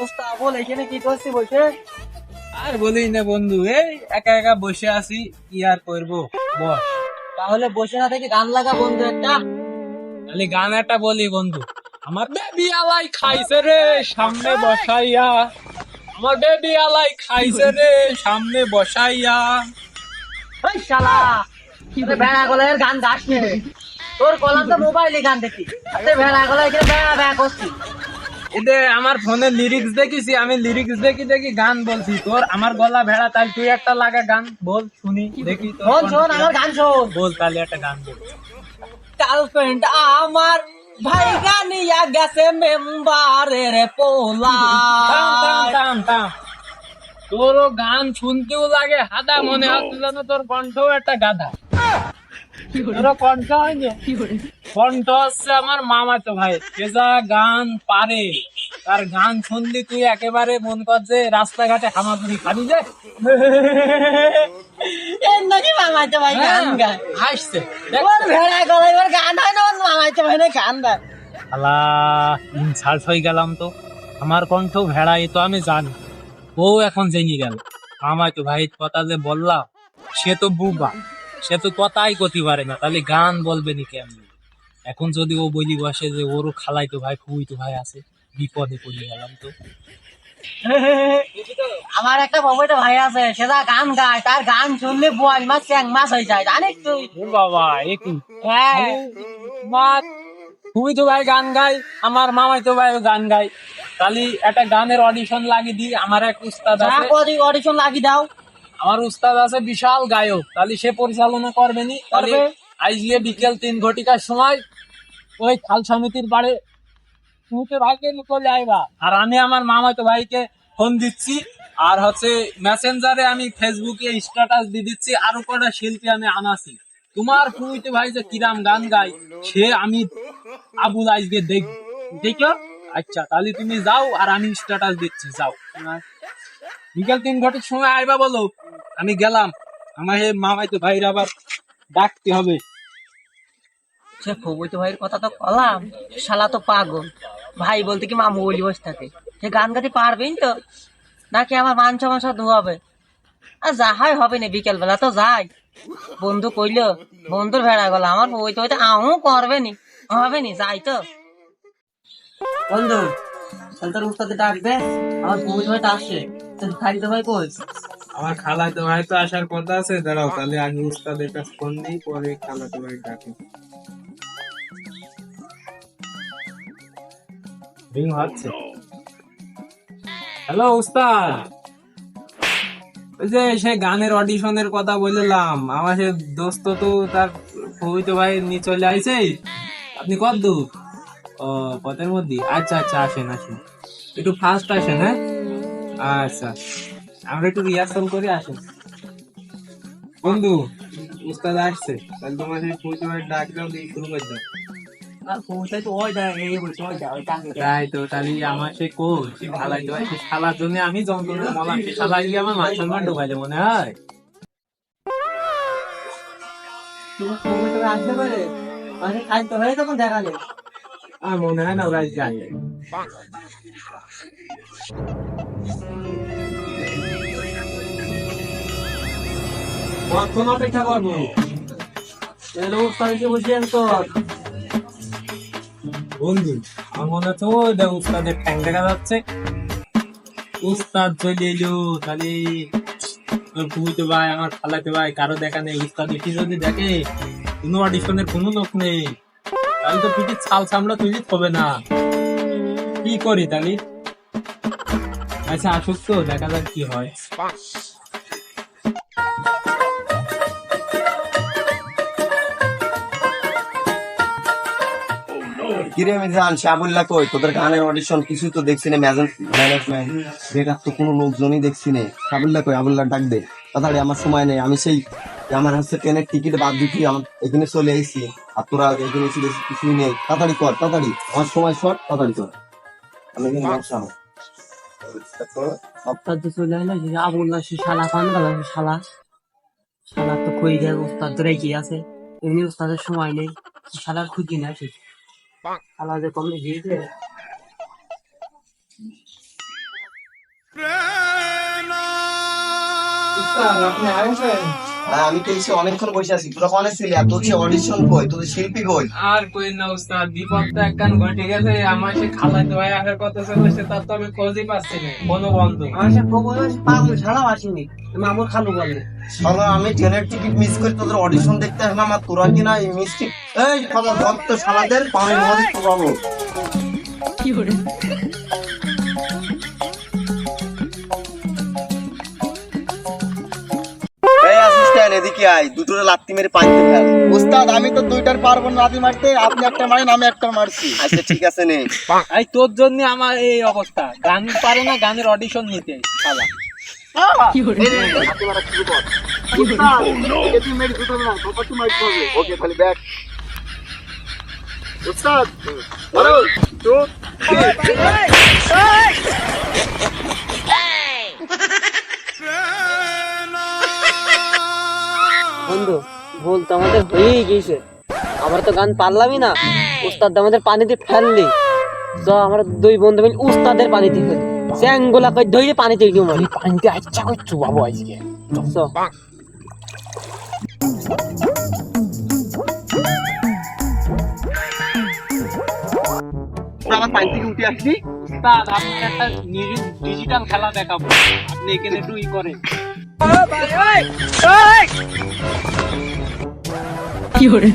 ওস্তাদ বল এখানে কি করছিস বসে? আর বলিস না বন্ধু, এই একা একা বসে আছি, কি আর করবো বল। তাহলে বসে না থেকে গান লাগা বন্ধু একটা। তাহলে গান একটা বলি বন্ধু। আমার বেবি আলাই খাইছে রে সামনে বসাইয়া, আমার বেবি আলাই খাইছে রে সামনে বসাইয়া। ওই শালা তুই ভেড়া গলার গান গাস নি রে। তোর কলাম তো মোবাইলে গান দেখি, তুই ভেড়া গলায় এখানে ভেড়া ভেড়া করছিস। এতে আমার ফোনে লিরিক্স দেখেছি, আমি লিরিক্স দেখি দেখি গান বলছি। তোর আমার গলা ভেড়া, তাহলে তুই একটা লাগা গান বল শুনি দেখি। তোর শোন শোন কণ্ঠ আমার গান শোন। বল, তাহলে একটা গান বল। গার্লফ্রেন্ড আমার ভাই গানিয়া গেছে মেম্বারের পোলা। থাম থাম থাম থাম, তোরও গান শুনতেও লাগে হাদা, মনে হচ্ছে যেন তোর কণ্ঠও একটা গাধা। তোর কণ্ঠ হয়নি, কণ্ঠ হচ্ছে আমার মামাতো ভাই, যে যা গান পারে। তার গান শুনলি তুই একেবারে মন কর যে রাস্তাঘাটে হামাগুড়ি খাবি যে। এর নাকি মামাইতে ভাই গান গায়। হাসছে ওর ভেড়া গলায় ওর গান হয় না, ওর মামাইতে ভাই না গান গায়। শালা ইনসাল্ট হয়ে গেলাম তো। আমার কণ্ঠ ভেড়া এ তো আমি জানি, ও এখন জেনে গেল। আমায় তো ভাই কথা যে বললাম, সে তো বুবা, সে তো কথাই কতি পারে না, তাহলে গান বলবে নি কেমনি? এখন যদি ও বলি বসে যে ওরও খালাই তো ভাই ফুই তো ভাই আছে, বিপদে পড়ে গেলাম তো। আমার একটা বাবুটা ভাই আছে, সেটা গান গায়, তার গান শুনলে বোয়াল মাছ চ্যাং মাছ হয়ে যায় জানিস তুই? ও বাবা একই হ্যাঁ মা, তুই তো ভাই গান গাই, আমার মামাই তো ভাই গান গাই। তাহলে একটা গানের অডিশন লাগিয়ে দিই। আমার এক উস্তাদ আছে, অডিশন লাগিয়ে দাও। আমার উস্তাদ আছে বিশাল গায়ক, তাহলে সে পরিচালনা করবে নি। তাহলে করবে। আজকে বিকেল 3 ঘটিকার সময় ওই খাল সমিতির পাড়ে তুমি তো ভাইকে চলে আইবা, আর আমি আমার মামাতো ভাইকে ফোন দিচ্ছি, আর হচ্ছে মেসেঞ্জারে আমি ফেসবুকে স্ট্যাটাস দিয়ে দিচ্ছি, আরো কটা শিল্পী আমি আনাছি। তোমার ফুইতে ভাই যে কিরাম গান গায়, সে আমি আবুল আজকে দেখো। আচ্ছা তাহলে তুমি যাও, আর আমি স্ট্যাটাস দিচ্ছি, যাও। বিকেল 3 ঘটির সময় আইবা বলো, আমি গেলাম। আমার এই মামাইতো ভাইরা আবার ডাকতে হবে। সে ফবইতো ভাইয়ের কথা তো কলাম, শালা তো পাগল। ভাই বলতে কি মামু বলি বসে থাকে, সে গান গাতে পারবেন তো নাকি আমার মান সমস্যা ধোয়াবে? আর যা হয় হবে না, বিকেল বেলা তো যাই। বন্ধু কইলো বন্ধুর ভেড়া গলা, আমার বই তো হইতে আও করবে নি, হবে নি, যাই তো। বন্ধু তাহলে তোর উস্তাদে ডাকবে, আমার বই হয়তো আসে। তোর খালিদ ভাই কই? আমার খালাতো ভাই তো আসার কথা আছে, দাঁড়াও তাহলে আগে উস্তাদের কাছে ফোন দিই, পরে খালাতো ভাই ডাকে। রিং হচ্ছে। হ্যালো উস্তাদ, ওই যে সে গানের অডিশনের কথা বললাম, আমার সে দোস্ত তো তার তো ভাই নিয়ে চলে আইছে। আপনি কত দূর? ও পথের মধ্যে, আচ্ছা আচ্ছা, আসেন আসেন, একটু ফাস্ট আসেন। হ্যাঁ আচ্ছা, আমরা একটু রিহার্সাল করে আসেন। বন্ধু উস্তাদ আসছে, তাহলে তোমার সেই তো ভাই ডাক দাও, দিয়ে শুরু করে দাও। আর পৌঁছাই তো ওই দেয়, এই বলছে ওই দেয়, ওই টাঙ্গে দেয়। তাই তো, তাহলে আমার সে কোচ খালাই তো, সে শালার জন্য আমি যন্ত্রণা মলাম, সে শালা গিয়ে আমার মান সম্মান ঢুকাইলে মনে হয়। তোমার পৌঁছাতে আসতে পারে, মানে খালিদ ভাই তখন দেখালে। আর মনে হয় না ওরা যায়। কতক্ষণ অপেক্ষা করবো? তাহলে উস্তাদ এসে বসে তো। বন্ধু আমার মনে হচ্ছে ওই দেখ উস্তাদের ঠ্যাং দেখা যাচ্ছে। উস্তাদ চলে এলো, তাহলে তোর ফুইতে ভাই আমার খালাতে ভাই কারো দেখা নেই, উস্তাদ এসে যদি দেখে কোনো অডিশনের কোনো লোক নেই, তাহলে তো পিঠে ছাল চামড়া তৈরি হবে না। কি করি তাহলে? আচ্ছা আসুক তো, দেখা যাক কি হয়। কিরে মিজান, শাবুল্লাহ কই? তোদের গানের অডিশন কিছু তো দেখছি না, ম্যানেজমেন্ট বেকার তো কোনো লোকজনই দেখছি না। শাবুল্লাহ কই? আবুল্লাহ ডাক দে তাড়াতাড়ি, আমার সময় নেই। আমি সেই আমার হচ্ছে ট্রেনের টিকিট বাদ দিচ্ছি, আমার এখানে চলে এসেছি, আর তোরা এখানে ছিল কিছুই নেই। তাড়াতাড়ি কর, তাড়াতাড়ি, আমার সময় শর্ট, তাড়াতাড়ি কর। আমি এখানে বসলাম। উস্তাদ যে চলে এলো, যে আবুল্লাহ সে শালা পান গেল, সে শালা শালা তো কই দেয় উস্তাদ ধরে কি আছে, এমনি উস্তাদের সময় নেই, শালার খুঁজি না সে শালা যে কমে গিয়েছে। উস্তাদ আপনি আসেন। আমি তো এসে অনেকক্ষণ বসে আছি, তোরা কনে ছিলি? আর তোর সে অডিশন কই, তোদের শিল্পী কই? আর কই না উস্তাদ, বিপদটা একখান ঘটে গেছে। আমার সে খালাতো ভাই আসার কথা চলেছে, তার তো আমি খোঁজই পাচ্ছি না, কোনো বন্ধু। আমার সে খবর পাগল ছাড়াও আসেনি, মামুর খালু বলে। শালা আমি ট্রেনের টিকিট মিস করে তোদের অডিশন দেখতে আসলাম, আর তোরা কিনা এই মিষ্টি এই খালা ভক্ত শালাদের পানি মধ্যে পাবো। এই অ্যাসিস্ট্যান্ট এদিকে আয়, দুটোরে লাত্তি মেরে পানিতে ফেল। উস্তাদ আমি তো দুইটার পারবো না লাথি মারতে, আপনি একটা মারেন আমি একটা মারছি। আচ্ছা ঠিক আছে নে। এই তোর জন্য আমার এই অবস্থা, গান পারে না, গানের অডিশন নিতে শালা। ওকে তাহলে ব্যাক উস্তাদ। বন্ধু ভুল তো আমাদের হয়েই গেছে, আমরা তো গান পারলামই না, উস্তাদ আমাদের পানিতে ফেললি। চ আমরা দুই বন্ধু মিলে উস্তাদের পানিতে ফেলি, চ্যাংগুলা কই ধরে পানিতে গিয়ে মারি। পানিতে আচ্ছা করে চুবাবো আজকে। চ। আমার পানি থেকে উঠে আসলি। উস্তাদ আপনি একটা ডিজিটাল খেলা দেখাবো, আপনি এখানে একটু ই করেন। কি করে